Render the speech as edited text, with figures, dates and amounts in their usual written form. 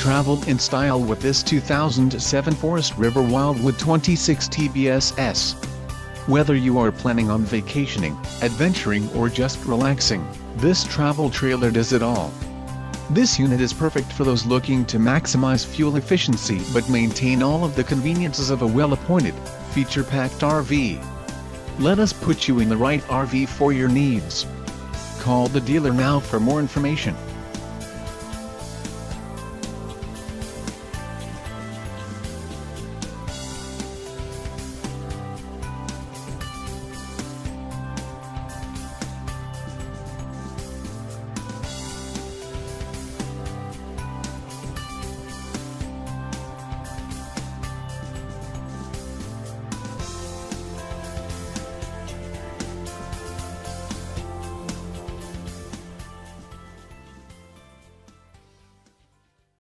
Travel in style with this 2007 Forest River Wildwood 26TBSS. Whether you are planning on vacationing, adventuring or just relaxing, this travel trailer does it all. This unit is perfect for those looking to maximize fuel efficiency but maintain all of the conveniences of a well-appointed, feature-packed RV. Let us put you in the right RV for your needs. Call the dealer now for more information.